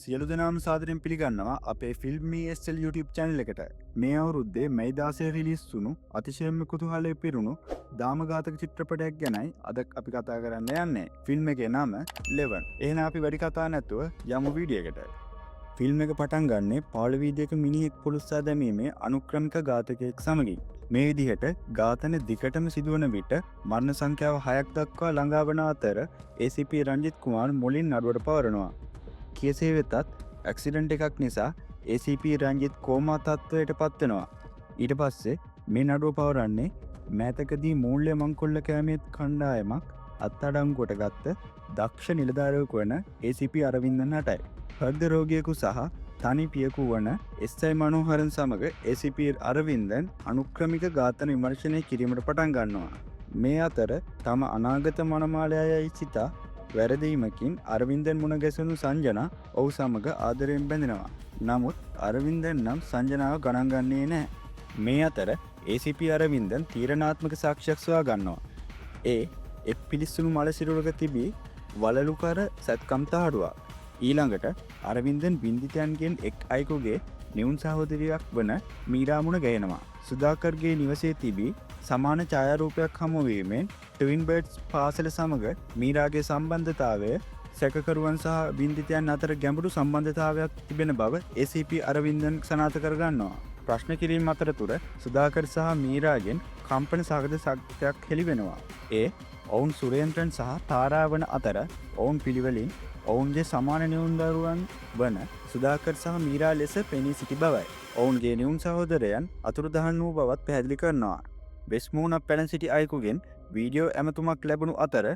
සියලු දෙනාම සාදරයෙන් පිළිගන්නවා අපේ ෆිල්ම් ESL YouTube channel එකට. මේ අවුරුද්දේ මැයි 16 රිලීස් වුණු අතිශයින්ම කුතුහලය පිරුණු දාමඝාතක චිත්‍රපටයක් ගැනයි අද අපි කතා කරන්න යන්නේ. ෆිල්ම් එකේ නම 11. එහෙනම් අපි වැඩි කතා නැතුව යමු වීඩියෝ එකට. ෆිල්ම් එක පටන් ගන්නේ පාළ වීදියේක මිනිහෙක් පොලිස්සා දැමීමේ අනුක්‍රමික ඝාතකයෙක් සමගින්. මේ විදිහට ඝාතන දිගටම සිදුවන විට මරණ සංඛ්‍යාව 6ක් දක්වා ළඟා වන අතර ACP රංජිත් කුමාර් මුලින් නඩුවට පවරනවා. කෙසේ වෙතත් ඇක්සිඩන්ට් එකක් නිසා ACP රංජිත් කෝමා තත්ත්වයට පත් වෙනවා. ඊට පස්සේ මේ නඩුව පවරන්නේ මෑතකදී මූල්‍ය මංකොල්ල කෑමේ කණ්ඩායමක් අත්අඩංගුවට ගත්ත දක්ෂ නිලධාරියෙකු වන ACP අරවින්දන් හටයි. හෘද රෝගියෙකු සහ තනි පියෙකු වන SI මනෝහරන් සමග ACP අරවින්දන් අනුක්‍රමික ඝාතන විමර්ශනය කිරීමට පටන් ගන්නවා. මේ අතර තම අනාගත මනමාලයයි සිතා වැරදීමකින් අරවින්දන් මුණ ගැසුණු සංජනා ඔහු සමග ආදරයෙන් බැඳෙනවා. නමුත් අරවින්දන් නම් සංජනාව ගණන් ගන්නේ නැහැ. මේ අතර ACP අරවින්දන් තීරණාත්මක සාක්ෂියක් සොයා ගන්නවා. ඒ පිලිස්සුණු මල සිරුරක තිබී වලලුකර සත්කම් තහඩුවක්. ඊළඟට අරවින්දන් බින්දිතයන්ගෙන් එක් අයෙකුගේ නිවුන් සහෝදරියක් වන මීරා මුණ ගැහෙනවා. සුදාකර්ගේ නිවසේ තිබී සමාන ඡායාරූපයක් හමුවීමෙන් ට්වින් බර්ඩ්ස් පාසල සමග මීරාගේ සම්බන්ධතාවය සැකකරුවන් සහ බින්දිතයන් අතර ගැඹුරු සම්බන්ධතාවයක් තිබෙන බව ACP අරවින්දන් සනාථ කරගන්නවා. ප්‍රශ්න කිරීම අතරතුර සුදාකර් සහ මීරාගෙන් කම්පන සහගත සත්‍යයක් හෙළිවෙනවා. ඔවුන් සුරේන්ද්‍රන් සහ තාරා වන අතර ඔවුන් පිළිවෙලින් ඔවුන්ගේ සමාන නිවුන් දරුවන් වන සුදාකර් සහ මීරා ලෙස පෙනී සිටි බවයි. ඔවුන්ගේ නිවුන් සහෝදරයන් අතුරුදහන් වූ බවත් පැහැදිලි කරනවා. වෙස්මූණ පැන සිටි අයෙකුගෙන් වීඩියෝ ඇමතුමක් ලැබුණු අතර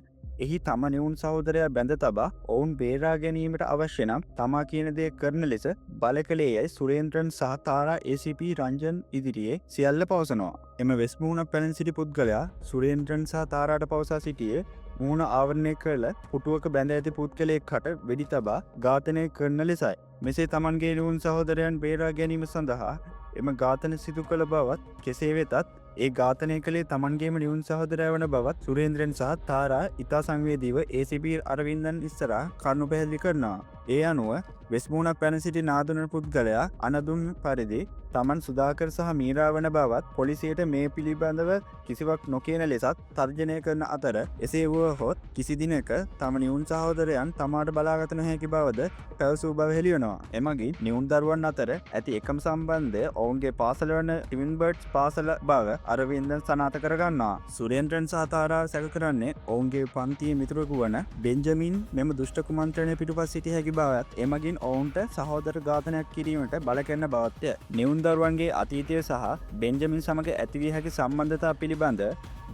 එහි තම නිවුන් සහෝදරයා බැඳ තබා ඔවුන් බේරා ගැනීමට අවශ්‍ය නම් තමා කියන දේ කරන ලෙස බල කළේ යයි සුරේන්ද්‍රන් සහ තාරා ACP රංජන් ඉදිරියේ සියල්ල පවසනවා. එම වෙස්මූණ පැන සිටි පුද්ගලයා සුරේන්ද්‍රන් සහ තාරාට පවසා සිටියේ මූණ ආවරණය කළ පුටුවක බැඳ ඇති පුද්ගලයෙක්ට වෙඩි තබා ඝාතනය කරන ලෙසයි. මෙසේ තමන්ගේ නිවුන් සහෝදරයන් බේරා ගැනීම සඳහා එම ඝාතන සිදු කළ බවත් කෙසේ වෙතත් ඒ ඝාතනය කළේ තමන්ගේම නිවුන් සහෝදරයා වන බවත් සුරේන්ද්‍රන් සහ තාරා ඉතා සංවේදීව ACP අරවින්දන් ඉස්සරහා කරුණු පැහැදිලි කරනවා. ඒ අනුව වෙස්මූණක් පැන සිටි නාදුන පුද්ගලයා අනදුන් පරිදි තමන් සුදාකර් සහ මීරා වන බවත් පොලිසියට මේ පිළිබඳව කිසිවක් නොකියන ලෙසත් තර්ජනය කරන අතර එසේ වුවහොත් කිසි දිනක තම නිවුන් සහෝදරයන් තමාට බලාගත නොහැකි බවද පැවසූ බව හෙළිවෙනවා. එමගින් නිවුන් දරුවන් අතර ඇති එකම සම්බන්ධය ඔවුන්ගේ පාසල වන ට්වින් බර්ඩ්ස් පාසල බව අරවින්දන් සනාථ කරගන්නවා. සුරේන්ද්‍රන් සහ තාරා සැක කරන්නේ ඔවුන්ගේ පන්තියේ මිතුරෙකු වන බෙන්ජමින් මෙම දුෂ්ට කුමන්ත්‍රණය පිටුපස් සිටිය හැකි බවත් එමගින් ඔවුන්ට සහෝදර ඝාතනයක් කිරීමට බල කරන බවත්ය. නිවුන් දරුවන්ගේ අතීතය සහ බෙන්ජමින් සමග ඇතිවිය හැකි සම්බන්ධතා පිළිබඳ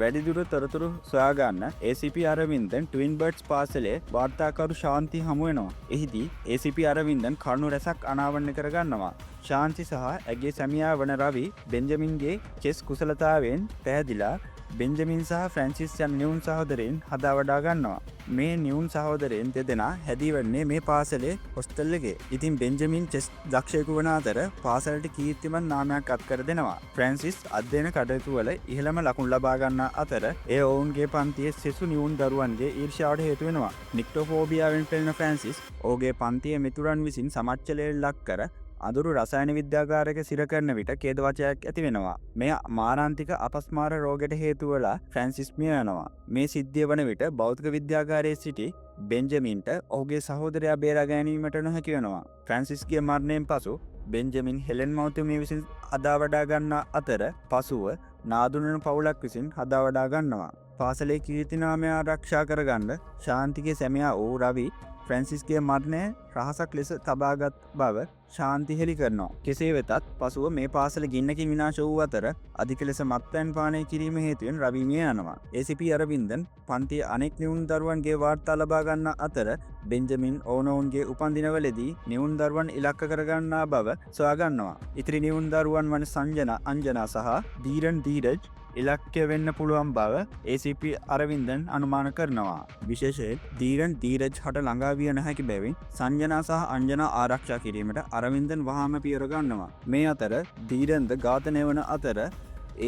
වැඩිදුර තොරතුරු සොයාගන්න ACP අරවින්දන් ට්වින් බර්ඩ්ස් පාසලේ වාර්තාකරු ශාන්ති හමු වෙනවා. එහිදී ACP අරවින්දන් කරුණු රැසක් අනාවරණය කරගන්නවා. ශාන්ති සහ ඇගේ සැමියා වන රවි බෙන්ජමින්ගේ චෙස් කුසලතාවෙන් පැහැදිලා බෙන්ජමින් සහ ෆ්‍රැන්සිස් යන නිවුන් සහෝදරයන් හදා වඩා ගන්නවා. මේ නිවුන් සහෝදරයන් දෙදෙනා හැදීවන්නේ මේ පාසලේ හොස්ටල් එකේ. ඉතින් බෙන්ජමින් චෙස් දක්ෂයෙකු වන අතර පාසලට කීර්තිමත් නාමයක් අත්කර දෙනවා. ෆ්‍රැන්සිස් අධ්‍යයන කටයුතු වල ඉහළම ලකුණු ලබා ගන්නා අතර එය ඔවුන්ගේ පන්තියේ සෙසු නිවුන් දරුවන්ගේ ඊර්ෂ්‍යාවට හේතු වෙනවා. නික්ටෝෆෝබියාවෙන් පෙළෙන ෆ්‍රැන්සිස් ඔහුගේ පන්තියේ මිතුරන් විසින් සමච්චලයට ලක් කර අඳුරු රසායන විද්‍යාගාරයක සිර කරන විට ඛේදවාචකයක් ඇති වෙනවා. මෙය මාරාන්තික අපස්මාර රෝගයට හේතු වෙලා ෆ්‍රැන්සිස් මිය යනවා. මේ සිද්ධිය වන විට භෞතික විද්‍යාගාරයේ සිටි බෙන්ජමින්ට ඔහුගේ සහෝදරයා බේරා ගැනීමට නොහැකි වෙනවා. ෆ්‍රැන්සිස්ගේ මරණයෙන් පසු බෙන්ජමින් හෙලන් මව්තුමිය විසින් හදා වඩා ගන්නා අතර පසුව නාදුනන පවුලක් විසින් හදා වඩා ගන්නවා. පාසලේ කීර්තිනාමය ආරක්ෂා කරගන්න ශාන්තිගේ සැමියා වූ රවි ෆ්‍රැන්සිස්ගේ මරණය රහසක් ලෙස තබාගත් බව ශාන්ති හෙළි කරනවා. කෙසේ වෙතත් පසුව මේ පාසල ගින්නකින් විනාශ වූ අතර අධික ලෙස මත්පැන් පානය කිරීම හේතුවෙන් රවි මිය යනවා. ACP අරවින්දන් පන්තියේ අනෙක් නිවුන් දරුවන්ගේ වාර්තා ලබා ගන්න අතර බෙන්ජමින් ඔවුනොවුන්ගේ උපන්දිනවලදී නිවුන් දරුවන් ඉලක්ක කරගන්නා බව සොයා ගන්නවා. ඉතිරි නිවුන් දරුවන් වන සංජනා අංජනා සහ දීරන් දීරජ් ඉලක්කය වෙන්න පුළුවන් බව ACP අරවින්දන් අනුමාන කරනවා. විශේෂයෙන් දීරන් දීරජ් හට ළඟා විය නොහැකි බැවින් සංජනා සහ අංජනා ආරක්ෂා කිරීමට අරවින්දන් වහාම පියවර ගන්නවා. මේ අතර දීරන්ද ඝාතනය වන අතර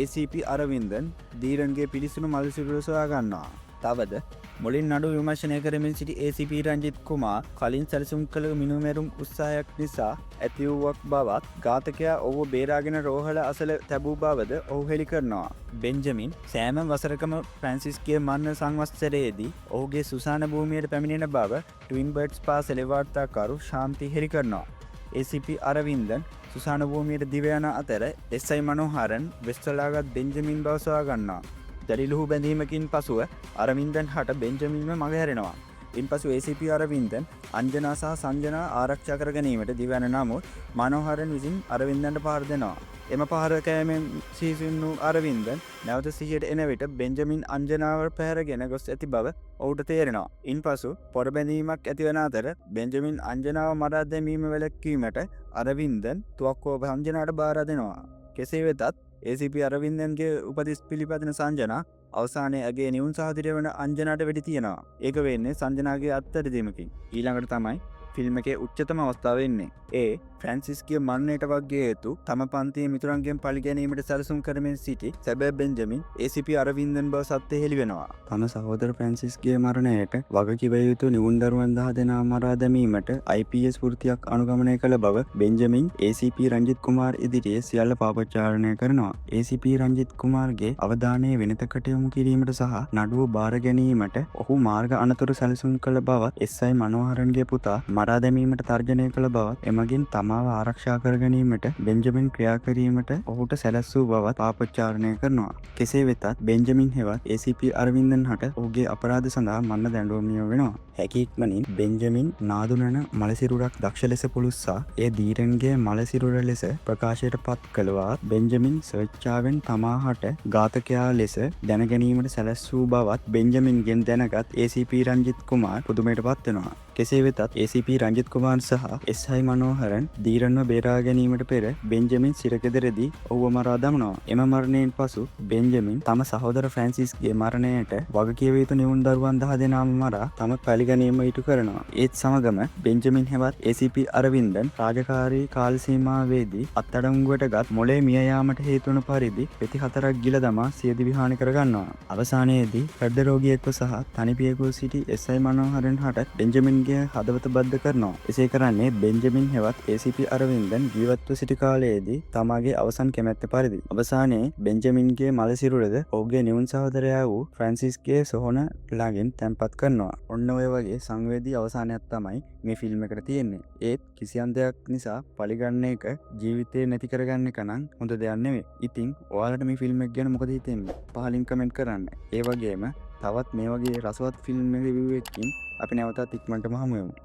ACP අරවින්දන් දීරන්ගේ පිළිසුණු මල් සිරුර සොයා ගන්නවා. තවද මුලින් නඩු විමර්ශනය කරමින් සිටි ACP රංජිත් කුමාර් කලින් සැලසුම් කළ මිනුමෙරුම් උත්සාහයක් නිසා ඇතිවුවක් බවත් ඝාතකයා ඔහු බේරාගෙන රෝහල අසල තැබූ බවද ඔහු හෙළි කරනවා. බෙන්ජමින් සෑම වසරකම ෆ්‍රැන්සිස්ගේ මරණ සංවත්සරයේදී ඔහුගේ සුසාන භූමියට පැමිණෙන බව ට්වින් බර්ඩ්ස් පාසලේ වාර්තාකරු ශාන්ති හෙළි කරනවා. ACP අරවින්දන් සුසාන භූමියට දිව යන අතර SI මනෝහරන් වෙස්ටලාගත් බෙන්ජමින් බව සොයා ගන්නවා. දැඩිලුහු බැඳීමකින් පසුව අරවින්දන් හට බෙන්ජමින්ම මගහැරෙනවා. ඉන්පසු ACP අරවින්දන් අංජනා සහ සංජනා ආරක්ෂා කර ගැනීමට දිව යන නමුත් මනෝහරන් විසින් අරවින්දන්ට පහර දෙනවා. එම පහර කෑමෙන් සිහිසුන් වූ අරවින්දන් නැවත සිහියට එන විට බෙන්ජමින් අංජනාව පැහැරගෙන ගොස් ඇති බව ඔහුට තේරෙනවා. ඉන්පසු පොරබැඳීමක් ඇතිවන අතර බෙන්ජමින් අංජනාව මරා දැමීම වැළැක්වීමට අරවින්දන් තුවක්කුව අංජනාට බාර දෙනවා. කෙසේ වෙතත් ACP අරවින්දන්ගේ උපදෙස් පිළිපදින සංජනා අවසානයේ ඇගේ නිවුන් සහෝදරය වන අංජනාට වෙඩි තියනවා. ඒක වෙන්නේ සංජනාගේ අත්අඩදීමකින්. ඊළඟට තමයි ෆිල්ම් එකේ උච්චතම අවස්ථාව එන්නේ. ඒ ෆ්‍රැන්සිස්ගේ මරණයට වගේ හේතු තම පන්තියේ මිතුරන්ගෙන් පලි ගැනීමට සැලසුම් කරමින් සිටි සැබෑ බෙන්ජමින් ACP අරවින්දන් බව සත්‍ය හෙළි වෙනවා. තම සහෝදර ෆ්‍රැන්සිස්ගේ මරණයට වග කිව යුතු නිවුන් දරුවන් 10 දෙනා මරා දැමීමට IPS වෘත්තියක් අනුගමනය කළ බව බෙන්ජමින් ACP රංජිත් කුමාර් ඉදිරියේ සියල්ල පාපොච්චාරණය කරනවා. ACP රංජිත් කුමාර්ගේ අවධානය වෙනතකට යොමු කිරීමට සහ නඩුව බාර ගැනීමට ඔහු මාර්ග අනතුරු සැලසුම් කළ බවත් SI මනෝහරන්ගේ පුතා මරා දැමීමට තර්ජනය කළ බවත් එමගින් තමාව ආරක්ෂා කර ගැනීමට බෙන්ජමින් ක්‍රියා කිරීමට ඔහුට සැලැස්සූ බවත් පාපොච්චාරණය කරනවා. කෙසේ වෙතත් බෙන්ජමින් හෙවත් ACP අරවින්දන් හට ඔහුගේ අපරාධ සඳහා මරණ දඬුවම නියම වෙනවා. හැකි ඉක්මනින් බෙන්ජමින් නාදුනන මලසිරුරක් දක්ෂ ලෙස පුළුස්සා ඒ දීරන්ගේ මලසිරුර ලෙස ප්‍රකාශයට පත් කළවා. බෙන්ජමින් ස්වච්ඡාවෙන් තමාහට ඝාතකයා ලෙස දැනගැනීමට සැලැස්සූ බවත් බෙන්ජමින්ගෙන් දැනගත් ACP රංජිත් කුමාර් පුදුමයට පත් වෙනවා. කෙසේ වෙතත් ACP රංජිත් කුමාර් සහ SI මනෝහරන් දීරන්ව බේරා ගැනීමට පෙර බෙන්ජමින් සිරකෙදරදී ඔහුව මරා දමනවා. එම මරණයෙන් පසු බෙන්ජමින් තම සහෝදර ෆ්‍රැන්සිස්ගේ මරණයට වග කිව යුතු නිවුන් දරුවන් 10 දෙනාම මරා තම පරිගැනීම ඉටු කරනවා. ඒත් සමගම බෙන්ජමින් හෙවත් ACP අරවින්දන් රාජකාරී කාල සීමාවේදී අත්අඩංගුවට ගත් මොලේ මිය යාමට හේතු වන පරිදි පෙති 4ක් ගිල දමා සියදිවි හානි කර ගන්නවා. අවසානයේදී හෘද රෝගියෙක්ව සහ තනිපියෙකුව සිටි SI මනෝහරන් හට බෙන්ජමින්ගේ හදවත බද්ධ කරනවා. එසේ කරන්නේ බෙන්ජමින් හෙවත් ACP අරවින්දන් ජීවත්ව සිටි කාලයේදී තමාගේ අවසන් කැමැත්ත පරිදි. අවසානයේ බෙන්ජමින්ගේ මලසිරුරද ඔහුගේ නිවුන් සහෝදරයා වූ ෆ්‍රැන්සිස්ගේ සොහොන ළඟින් තැන්පත් කරනවා. ඔන්න ඔය වගේ සංවේදී අවසානයක් තමයි මේ ෆිල්ම් එකට තියෙන්නේ. ඒත් කිසියම් දෙයක් නිසා පරිගන්න එක ජීවිතේ නැති කරගන්න එක නම් හොඳ දෙයක් නෙවෙයි. ඉතින් ඔයාලට මේ ෆිල්ම් එක ගැන මොකද හිතෙන්නේ? පහලින් කමෙන්ට් කරන්න. ඒ වගේම තවත් මේ වගේ රසවත් ෆිල්ම් රිවිව් එකකින් අපි නැවතත් ඉක්මනටම හමු වෙමු.